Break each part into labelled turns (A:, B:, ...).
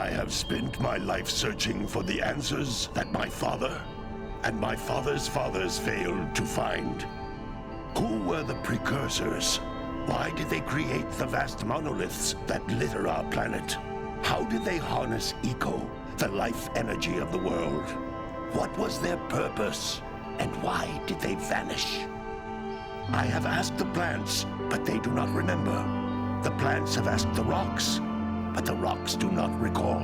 A: I have spent my life searching for the answers that my father and my father's fathers failed to find. Who were the Precursors? Why did they create the vast monoliths that litter our planet? How did they harness Eco, the life energy of the world? What was their purpose? And why did they vanish? I have asked the plants, but they do not remember. The plants have asked the rocks, but the rocks do not recall.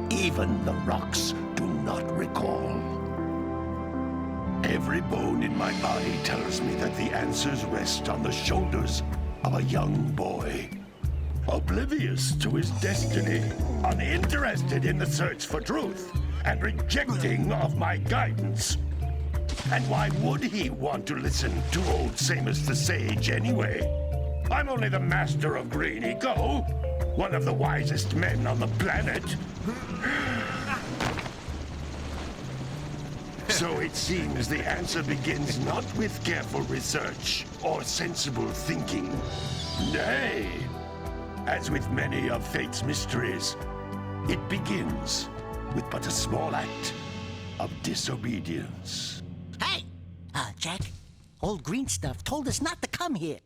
A: Even the rocks do not recall. Every bone in my body tells me that the answers rest on the shoulders of a young boy. Oblivious to his destiny, uninterested in the search for truth, and rejecting of my guidance. And why would he want to listen to old Samus the Sage anyway? I'm only the master of Green Eco, one of the wisest men on the planet. So it seems the answer begins not with careful research or sensible thinking. Nay, as with many of fate's mysteries, it begins with but a small act of disobedience.
B: Hey! Jack, old green stuff told us not to come here.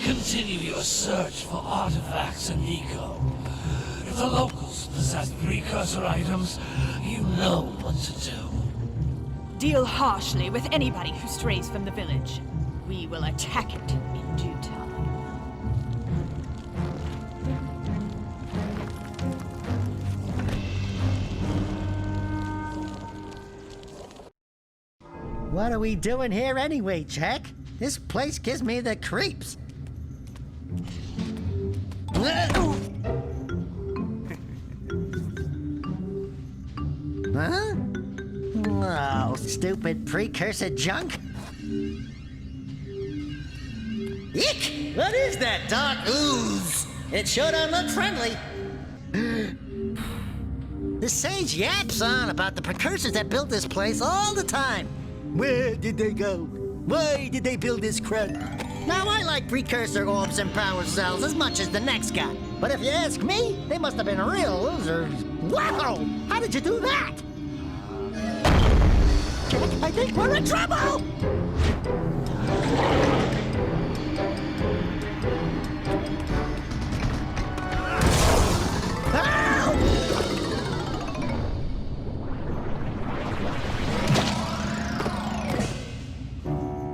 C: Continue your search for artifacts in Eco. If the locals possess precursor items, you know what to do.
D: Deal harshly with anybody who strays from the village. We will attack it in due time.
B: What are we doing here anyway, Jack? This place gives me the creeps. Huh? Oh, stupid precursor junk. Eek! What is that dark ooze? It sure don't look friendly. The sage yaps on about the precursors that built this place all the time. Where did they go? Why did they build this crud? Now, I like precursor orbs and power cells as much as the next guy. But if you ask me, they must have been real losers. Wow! How did you do that? I think we're in trouble!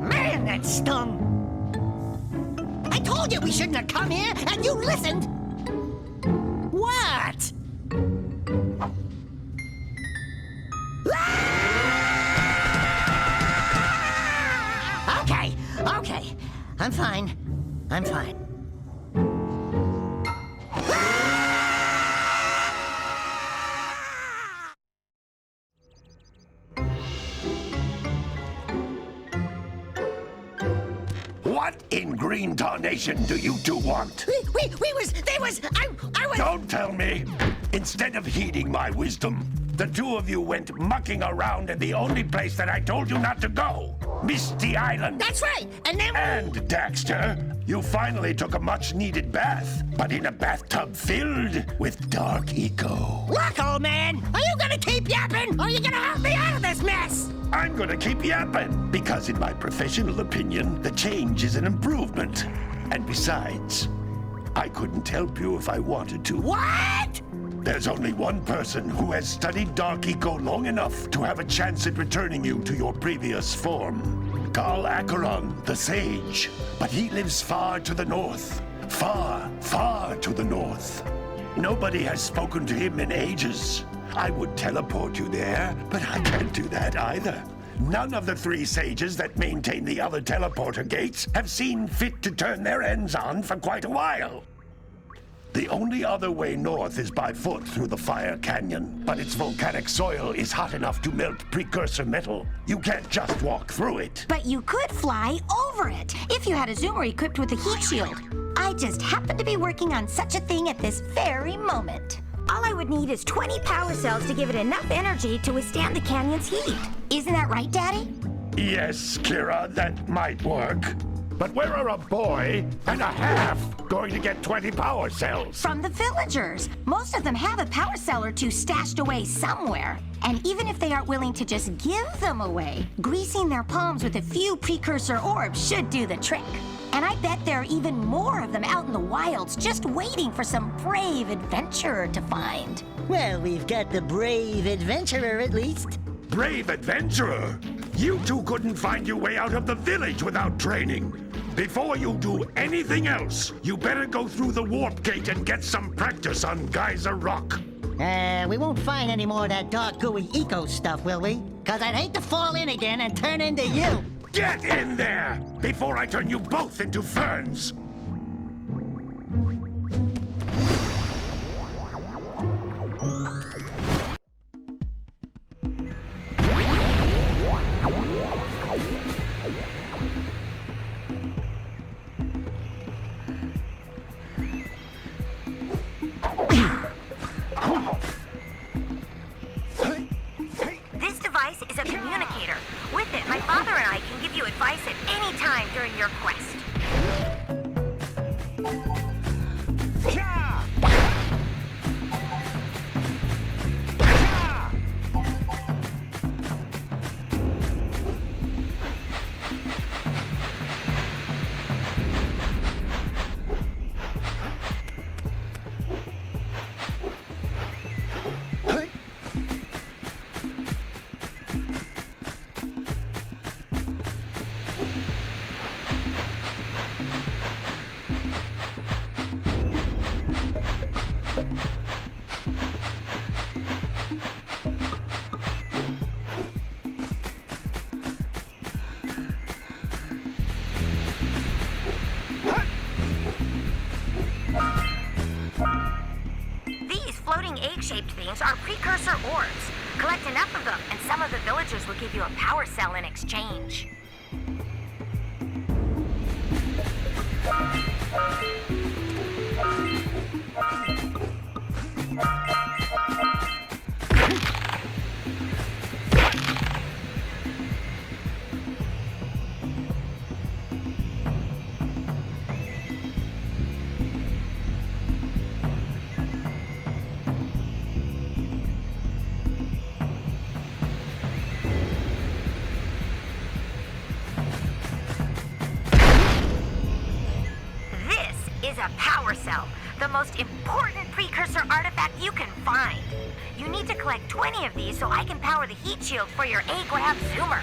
B: Man, that stung! I told you we shouldn't have come here, and you listened! What? Okay. I'm fine.
A: What in green tarnation do you two want?
B: I was...
A: Don't tell me! Instead of heeding my wisdom, the two of you went mucking around in the only place that I told you not to go! Misty Island!
B: That's right! And then...
A: And, Daxter, you finally took a much-needed bath, but in a bathtub filled with dark eco.
B: Look, old man! Are you gonna keep yapping, or are you gonna help me out of this mess?
A: I'm gonna keep yapping, because in my professional opinion, the change is an improvement. And besides, I couldn't help you if I wanted to.
B: What?
A: There's only one person who has studied Dark Eco long enough to have a chance at returning you to your previous form. Carl Acheron, the Sage. But he lives far to the north. Far, far to the north. Nobody has spoken to him in ages. I would teleport you there, but I can't do that either. None of the three sages that maintain the other teleporter gates have seen fit to turn their ends on for quite a while. The only other way north is by foot through the Fire Canyon, but its volcanic soil is hot enough to melt precursor metal. You can't just walk through it.
E: But you could fly over it, if you had a zoomer equipped with a heat shield. I just happen to be working on such a thing at this very moment. All I would need is 20 power cells to give it enough energy to withstand the canyon's heat. Isn't that right, Daddy?
A: Yes, Kira, that might work. But where are a boy and a half going to get 20 power cells?
E: From the villagers. Most of them have a power cell or two stashed away somewhere. And even if they aren't willing to just give them away, greasing their palms with a few precursor orbs should do the trick. And I bet there are even more of them out in the wilds just waiting for some brave adventurer to find.
B: Well, we've got the brave adventurer at least.
A: Brave adventurer! You two couldn't find your way out of the village without training. Before you do anything else, you better go through the warp gate and get some practice on Geyser Rock.
B: We won't find any more of that dark gooey eco stuff, will we? 'Cause I'd hate to fall in again and turn into you.
A: Get in there before I turn you both into ferns.
E: This device is a communicator. With it, my father and I can give you advice at any time during your quest. Floating egg-shaped things are precursor orbs. Collect enough of them, and some of the villagers will give you a power cell in exchange. Is a power cell, the most important precursor artifact you can find. You need to collect 20 of these so I can power the heat shield for your A-Grab Zoomer.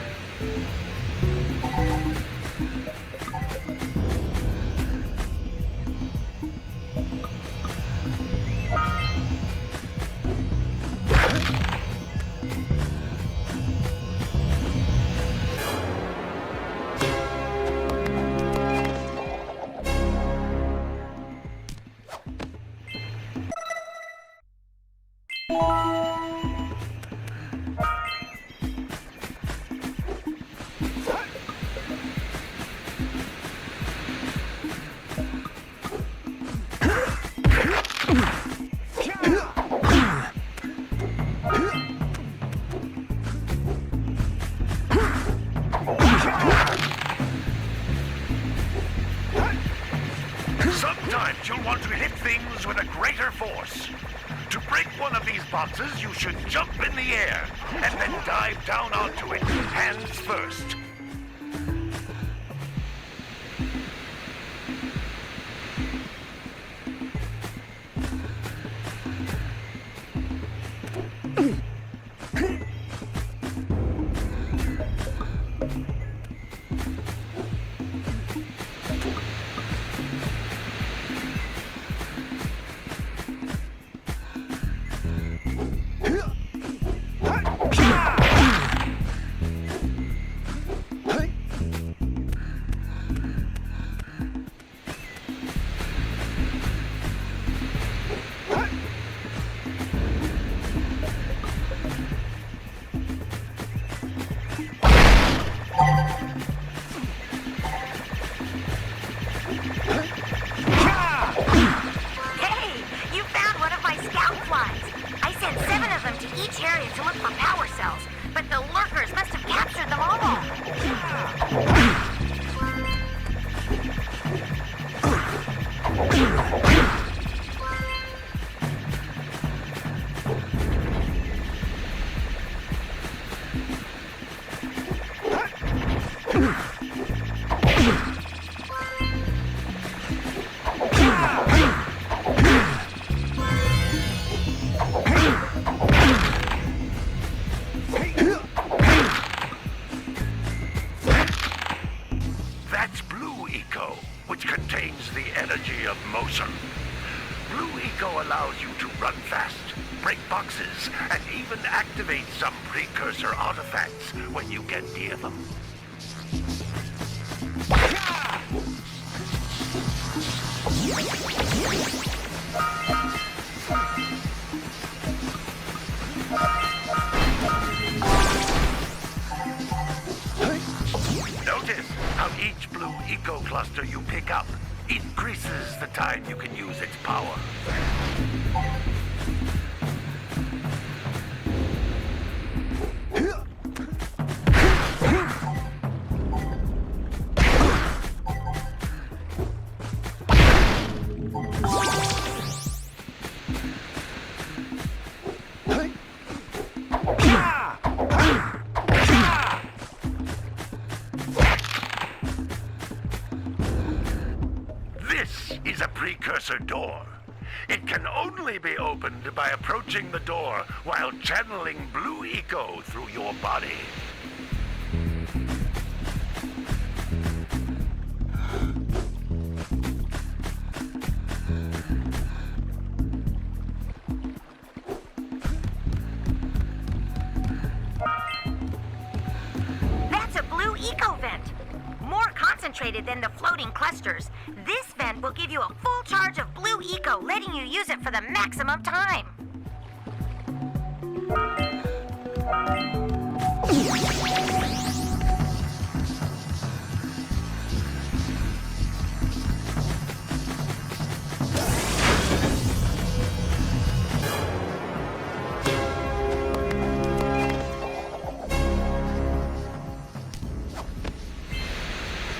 A: Sometimes you'll want to hit things with a greater force. To break one of these boxes, you should jump in the air and then dive down onto it, hands first. That's Blue Eco, which contains the energy of motion. Blue Eco allows you to run fast, break boxes, and even activate some precursor artifacts when you get near them. Notice how each Blue Eco cluster you pick up increases the time you can use its power. This is a precursor door. It can only be opened by approaching the door while channeling Blue Eco through your body.
E: That's a Blue Eco vent. More concentrated than the floating clusters. This vent will give you a full charge of Blue Eco, letting you use it for the maximum time.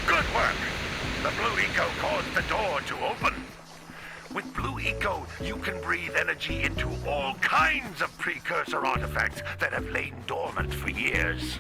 A: Good work! The Blue Eco caused the door to open. With Blue Eco, you can breathe energy into all kinds of precursor artifacts that have lain dormant for years.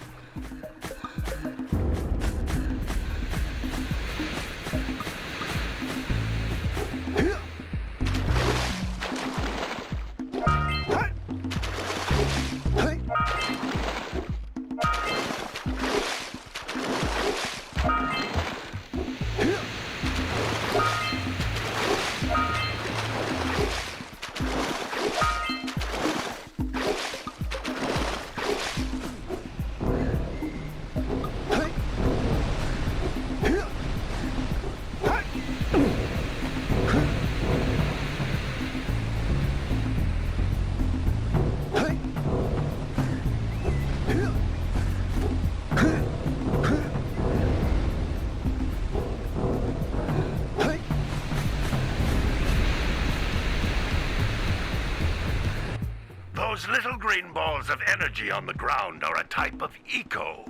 A: Those little green balls of energy on the ground are a type of eco.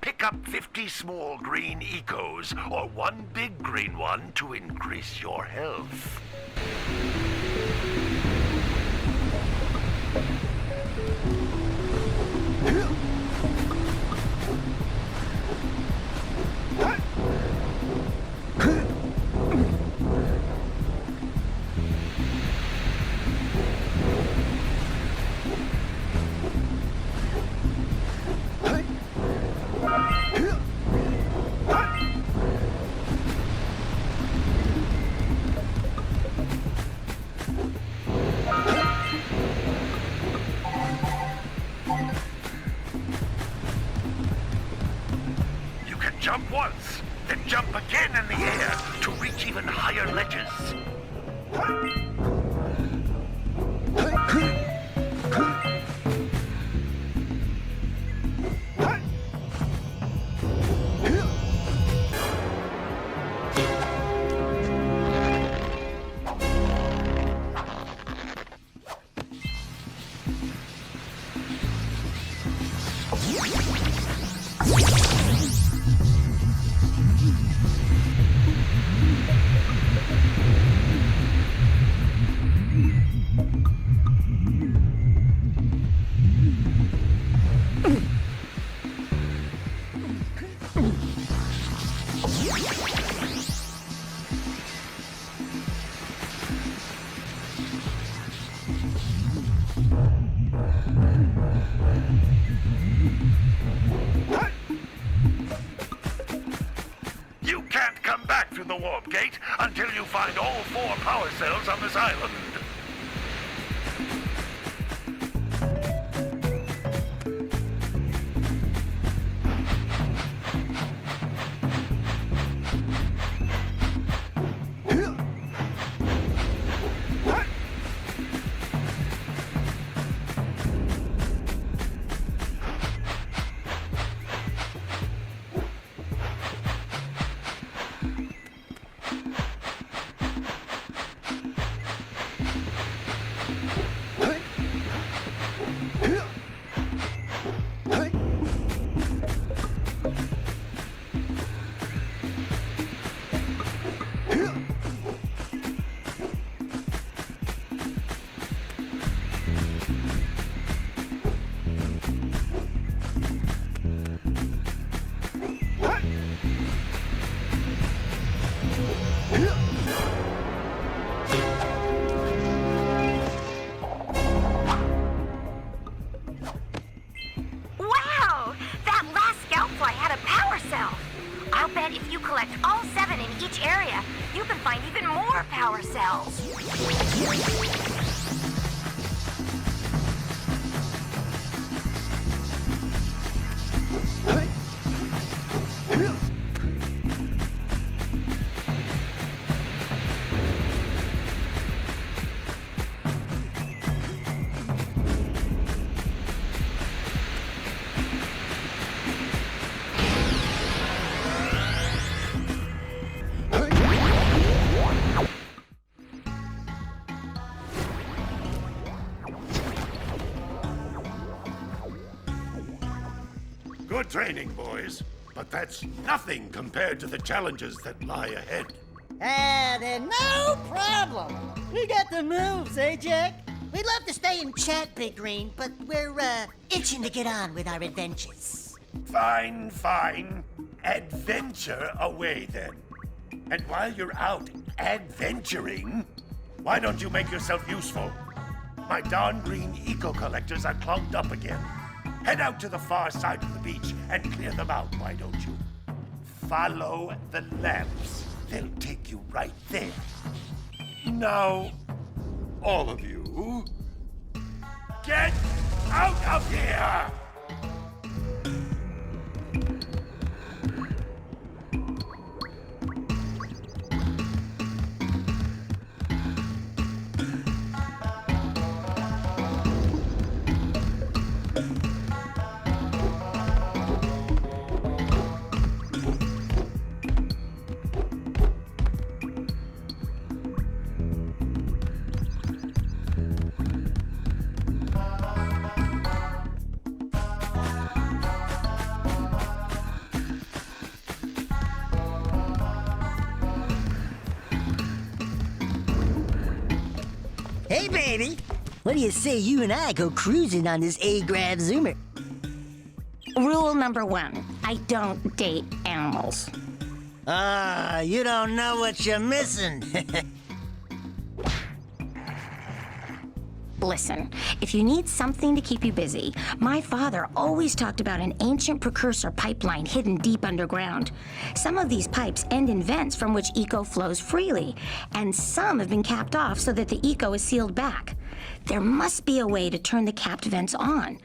A: Pick up 50 small green ecos or one big green one to increase your health. Jump once, then jump again in the air to reach even higher ledges. investigate until you find all 4 power cells on this island.
E: Wow! That last scoutfly had a power cell. I'll bet if you collect all 7 in each area, you can find even more power cells.
A: Good training, boys. But that's nothing compared to the challenges that lie ahead.
B: Then no problem. We got the moves, eh, Jack? We'd love to stay and chat, Big Green, but we're, itching to get on with our adventures.
A: Fine, fine. Adventure away, then. And while you're out adventuring, why don't you make yourself useful? My darn green eco-collectors are clogged up again. Head out to the far side of the beach and clear them out, why don't you? Follow the lamps. They'll take you right there. Now, all of you, get out of here!
B: Hey, baby. What do you say you and I go cruising on this A-Grav Zoomer?
E: Rule number 1, I don't date animals.
B: You don't know what you're missing.
E: Listen, if you need something to keep you busy, my father always talked about an ancient precursor pipeline hidden deep underground. Some of these pipes end in vents from which eco flows freely, and some have been capped off so that the eco is sealed back. There must be a way to turn the capped vents on.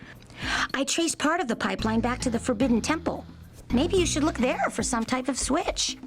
E: I traced part of the pipeline back to the Forbidden Temple. Maybe you should look there for some type of switch.